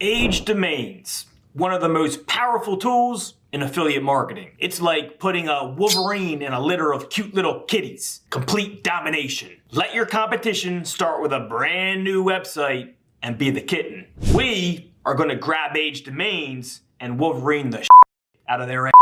Age domains, one of the most powerful tools in affiliate marketing. It's like putting a Wolverine in a litter of cute little kitties. Complete domination. Let your competition start with a brand new website and be the kitten. We are going to grab age domains and Wolverine the out of their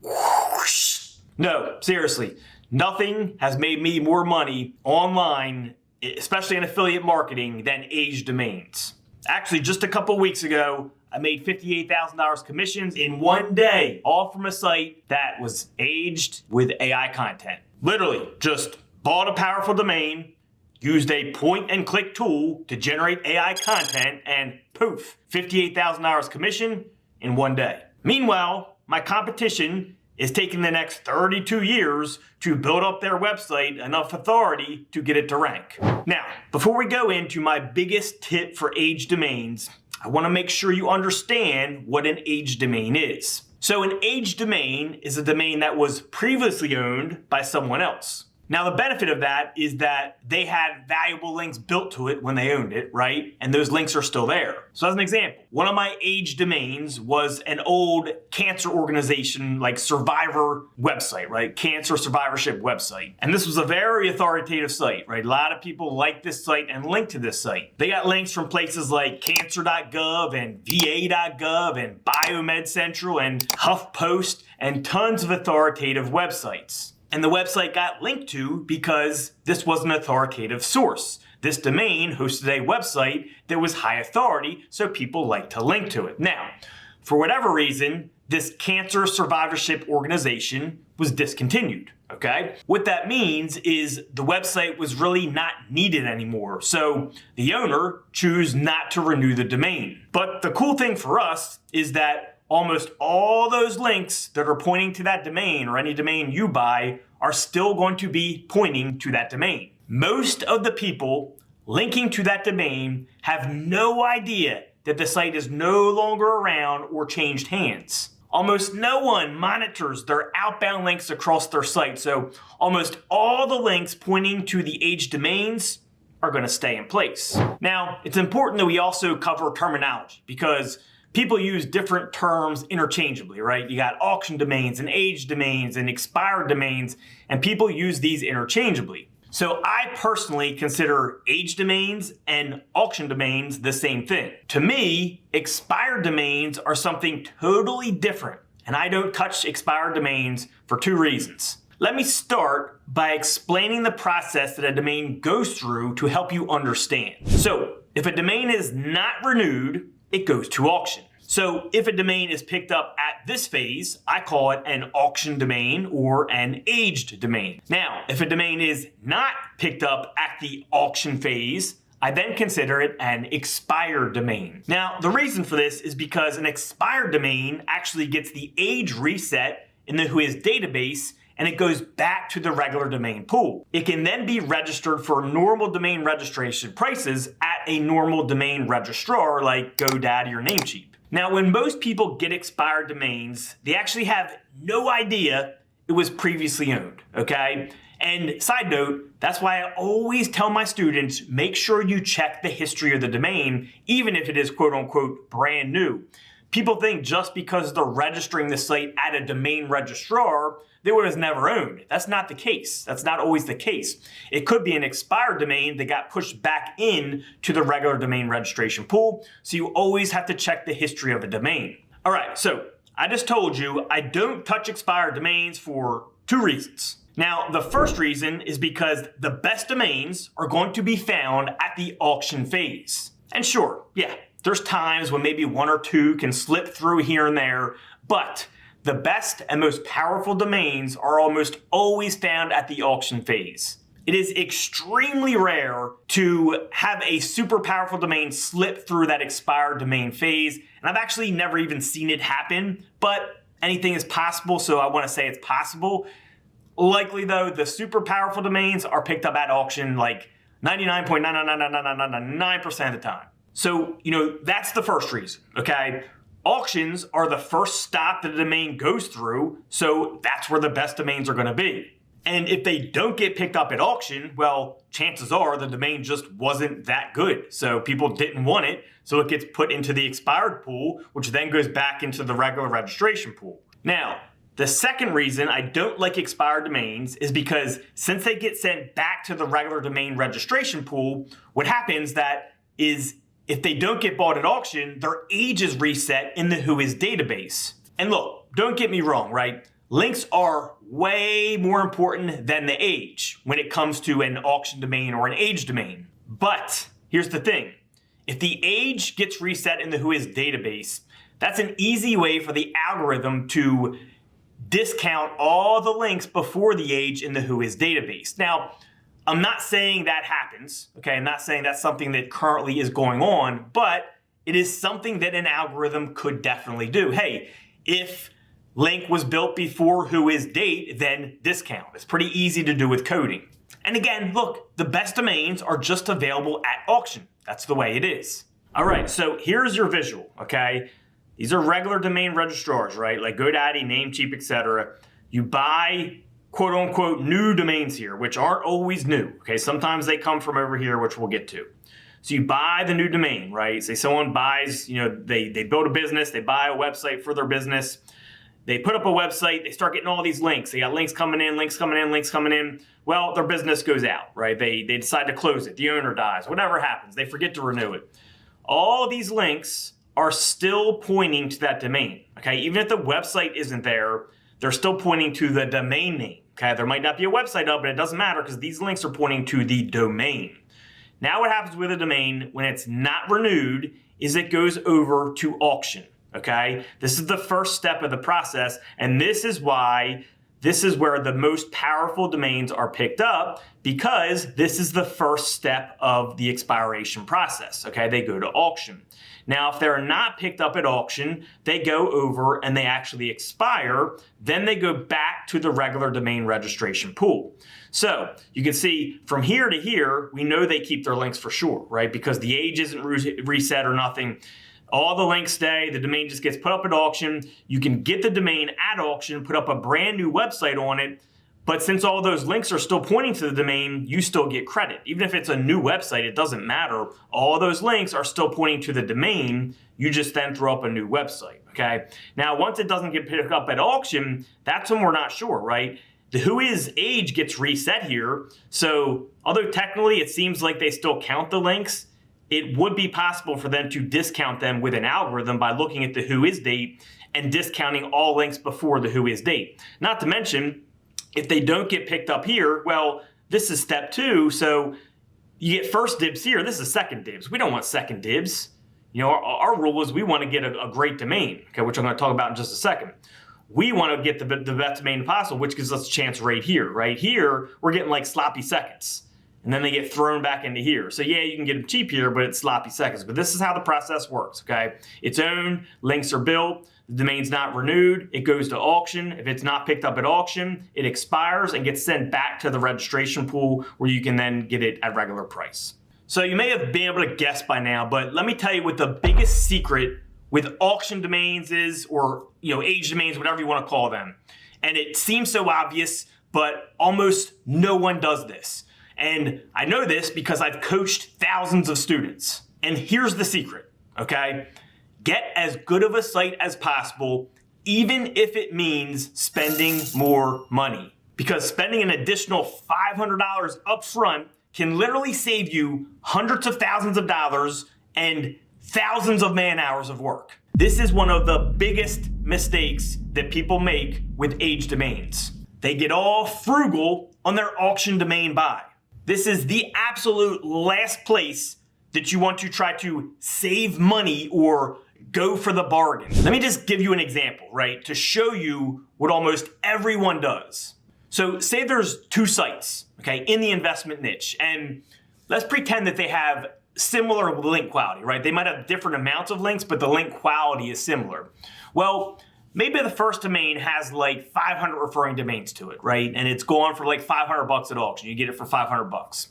ass. No, seriously, nothing has made me more money online, especially in affiliate marketing, than age domains. Actually, just a couple weeks ago, I made $58,000 commissions in one day, all from a site that was aged with AI content. Literally, just bought a powerful domain, used a point and click tool to generate AI content, and poof, $58,000 commission in one day. Meanwhile, my competition is taking the next 32 years to build up their website enough authority to get it to rank. Now, before we go into my biggest tip for age domains, I want to make sure you understand what an age domain is. So an age domain is a domain that was previously owned by someone else. Now, the benefit of that is that they had valuable links built to it when they owned it, right? And those links are still there. So as an example, one of my age domains was an old cancer organization, like survivor website, right? Cancer survivorship website. And this was a very authoritative site, right? A lot of people like this site and link to this site. They got links from places like cancer.gov and va.gov and Biomed Central and HuffPost and tons of authoritative websites. And the website got linked to because this was an authoritative source. This domain hosted a website that was high authority, so people liked to link to it. Now, for whatever reason, this cancer survivorship organization was discontinued, okay? What that means is the website was really not needed anymore, so the owner chose not to renew the domain. But the cool thing for us is that almost all those links that are pointing to that domain or any domain you buy are still going to be pointing to that domain. Most of the people linking to that domain have no idea that the site is no longer around or changed hands. Almost no one monitors their outbound links across their site, so almost all the links pointing to the age domains are going to stay in place. Now, it's important that we also cover terminology because people use different terms interchangeably, right? You got auction domains and age domains and expired domains, and people use these interchangeably. So I personally consider age domains and auction domains the same thing. To me, expired domains are something totally different, and I don't touch expired domains for two reasons. Let me start by explaining the process that a domain goes through to help you understand. So if a domain is not renewed, it goes to auction. So if a domain is picked up at this phase, I call it an auction domain or an aged domain. Now, if a domain is not picked up at the auction phase, I then consider it an expired domain. Now, the reason for this is because an expired domain actually gets the age reset in the Whois database and it goes back to the regular domain pool. It can then be registered for normal domain registration prices at a normal domain registrar like GoDaddy or Namecheap. Now, when most people get expired domains, they actually have no idea it was previously owned, okay? And side note, that's why I always tell my students, make sure you check the history of the domain, even if it is quote unquote brand new. People think just because they're registering the site at a domain registrar, that it was never owned. That's not the case. That's not always the case. It could be an expired domain that got pushed back in to the regular domain registration pool. So you always have to check the history of a domain. All right, so I just told you I don't touch expired domains for two reasons. Now, the first reason is because the best domains are going to be found at the auction phase. And sure, yeah, there's times when maybe one or two can slip through here and there, but the best and most powerful domains are almost always found at the auction phase. It is extremely rare to have a super powerful domain slip through that expired domain phase, and I've actually never even seen it happen, but anything is possible, so I want to say it's possible. Likely though, the super powerful domains are picked up at auction like 99.99999% of the time. So, that's the first reason, okay? Auctions are the first stop that a domain goes through, so that's where the best domains are going to be. And if they don't get picked up at auction, well, chances are the domain just wasn't that good. So people didn't want it, so it gets put into the expired pool, which then goes back into the regular registration pool. Now, the second reason I don't like expired domains is because since they get sent back to the regular domain registration pool, what happens is if they don't get bought at auction, their age is reset in the Whois database. And look, don't get me wrong, right? Links are way more important than the age when it comes to an auction domain or an age domain. But here's the thing. If the age gets reset in the Whois database, that's an easy way for the algorithm to discount all the links before the age in the Whois database. Now, I'm not saying that happens, okay? I'm not saying that's something that currently is going on, but it is something that an algorithm could definitely do. Hey, if link was built before Whois date, then discount. It's pretty easy to do with coding. And again, look, the best domains are just available at auction. That's the way it is. All right, so here's your visual, okay? These are regular domain registrars, right? Like GoDaddy, Namecheap, etc. You buy quote unquote new domains here, which aren't always new. Okay, sometimes they come from over here, which we'll get to. So you buy the new domain, right? Say someone buys, they build a business, they buy a website for their business. They put up a website, they start getting all these links. They got links coming in, links coming in, links coming in. Well, their business goes out, right? They decide to close it. The owner dies, whatever happens. They forget to renew it. All these links are still pointing to that domain, okay? Even if the website isn't there, they're still pointing to the domain name, okay? There might not be a website up, but it doesn't matter because these links are pointing to the domain. Now what happens with a domain when it's not renewed is it goes over to auction, okay? This is the first step of the process, and this is where the most powerful domains are picked up, because this is the first step of the expiration process, okay? They go to auction. Now, if they're not picked up at auction, they go over and they actually expire. Then they go back to the regular domain registration pool. So you can see from here to here, we know they keep their links for sure, right? Because the age isn't reset or nothing. All the links stay. The domain just gets put up at auction. You can get the domain at auction, put up a brand new website on it. But since all those links are still pointing to the domain, you still get credit. Even if it's a new website, it doesn't matter. All those links are still pointing to the domain. You just then throw up a new website, okay? Now, once it doesn't get picked up at auction, that's when we're not sure, right? The Whois age gets reset here. So although technically it seems like they still count the links, it would be possible for them to discount them with an algorithm by looking at the Whois date and discounting all links before the Whois date. Not to mention, if they don't get picked up here, well, this is step 2, so you get first dibs here. This is second dibs. We don't want second dibs. Our rule is we want to get a great domain, okay, which I'm going to talk about in just a second. We want to get the best domain possible, which gives us a chance right here. Right here, we're getting like sloppy seconds. And then they get thrown back into here. So yeah, you can get them cheap here, but it's sloppy seconds. But this is how the process works, okay? It's owned, links are built, the domain's not renewed, it goes to auction. If it's not picked up at auction, it expires and gets sent back to the registration pool where you can then get it at regular price. So you may have been able to guess by now, but let me tell you what the biggest secret with auction domains is, or age domains, whatever you want to call them. And it seems so obvious, but almost no one does this. And I know this because I've coached thousands of students. And here's the secret, okay? Get as good of a site as possible, even if it means spending more money. Because spending an additional $500 up front can literally save you hundreds of thousands of dollars and thousands of man hours of work. This is one of the biggest mistakes that people make with age domains. They get all frugal on their auction domain buy. This is the absolute last place that you want to try to save money or go for the bargain. Let me just give you an example, right, to show you what almost everyone does. So say there's 2 sites, okay, in the investment niche, and let's pretend that they have similar link quality, right? They might have different amounts of links, but the link quality is similar. Well, maybe the first domain has like 500 referring domains to it, right? And it's going for like $500 at auction. You get it for $500.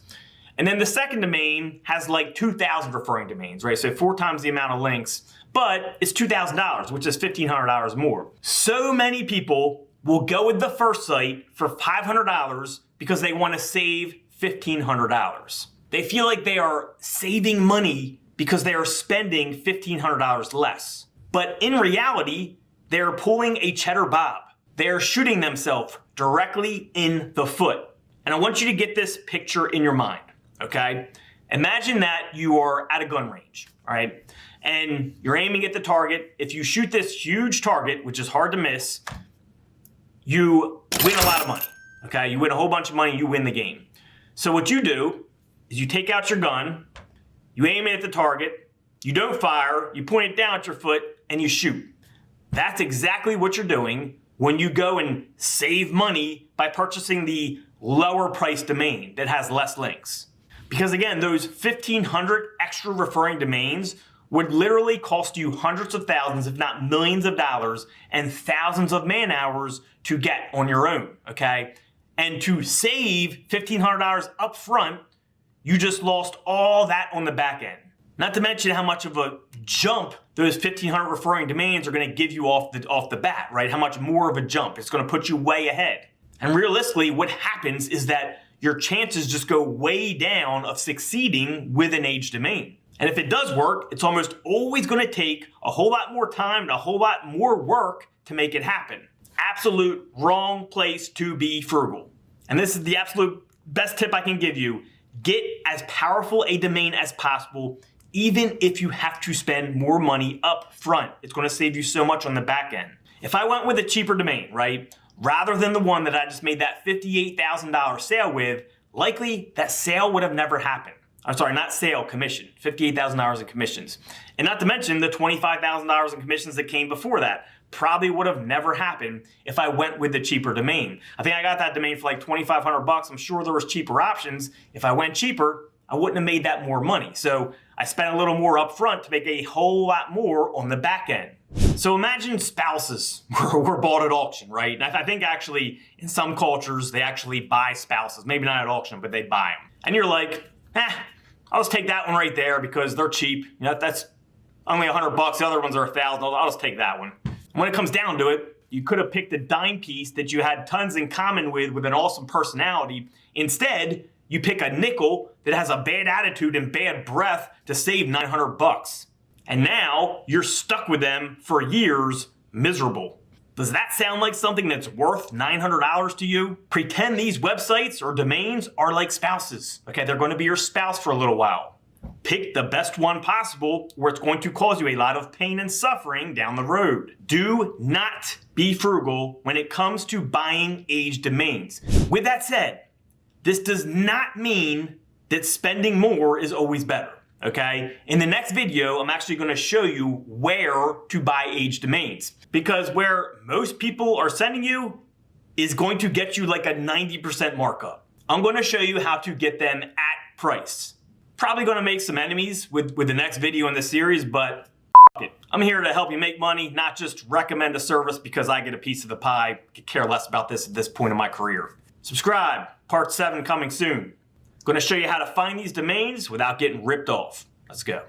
And then the second domain has like 2,000 referring domains, right? So 4 times the amount of links, but it's $2,000, which is $1,500 more. So many people will go with the first site for $500 because they want to save $1,500. They feel like they are saving money because they are spending $1,500 less. But in reality, they are pulling a cheddar bob. They are shooting themselves directly in the foot. And I want you to get this picture in your mind, okay? Imagine that you are at a gun range, all right? And you're aiming at the target. If you shoot this huge target, which is hard to miss, you win a lot of money, okay? You win a whole bunch of money, you win the game. So what you do is you take out your gun, you aim it at the target, you don't fire, you point it down at your foot, and you shoot. That's exactly what you're doing when you go and save money by purchasing the lower price domain that has less links. Because again, those 1,500 extra referring domains would literally cost you hundreds of thousands, if not millions of dollars, and thousands of man hours to get on your own, okay? And to save $1,500 up front, you just lost all that on the back end. Not to mention how much of a jump those 1,500 referring domains are going to give you off the bat, right? How much more of a jump. It's going to put you way ahead. And realistically, what happens is that your chances just go way down of succeeding with an age domain. And if it does work, it's almost always going to take a whole lot more time and a whole lot more work to make it happen. Absolute wrong place to be frugal. And this is the absolute best tip I can give you. Get as powerful a domain as possible, even if you have to spend more money up front. It's going to save you so much on the back end. If I went with a cheaper domain, right, rather than the one that I just made that $58,000 sale with, likely that sale would have never happened. I'm sorry, not sale, commission. $58,000 in commissions. And not to mention the $25,000 in commissions that came before that. Probably would have never happened if I went with the cheaper domain. I think I got that domain for like $2,500. I'm sure there was cheaper options. If I went cheaper, I wouldn't have made that more money. So I spent a little more up front to make a whole lot more on the back end. So imagine spouses were bought at auction, right? And I think actually in some cultures, they actually buy spouses. Maybe not at auction, but they buy them. And you're like, I'll just take that one right there because they're cheap. You know, that's only $100. The other ones are $1,000. I'll just take that one. When it comes down to it, you could have picked a dime piece that you had tons in common with an awesome personality. Instead, you pick a nickel that has a bad attitude and bad breath to save $900. And now you're stuck with them for years, miserable. Does that sound like something that's worth $900 to you? Pretend these websites or domains are like spouses. Okay, they're going to be your spouse for a little while. Pick the best one possible where it's going to cause you a lot of pain and suffering down the road. Do not be frugal when it comes to buying age domains. With that said, this does not mean that spending more is always better, okay? In the next video, I'm actually going to show you where to buy age domains, because where most people are sending you is going to get you like a 90% markup. I'm going to show you how to get them at price. Probably going to make some enemies with the next video in this series, but it. I'm here to help you make money, not just recommend a service because I get a piece of the pie. Could care less about this at this point in my career. Subscribe. Part 7 coming soon. Going to show you how to find these domains without getting ripped off. Let's go.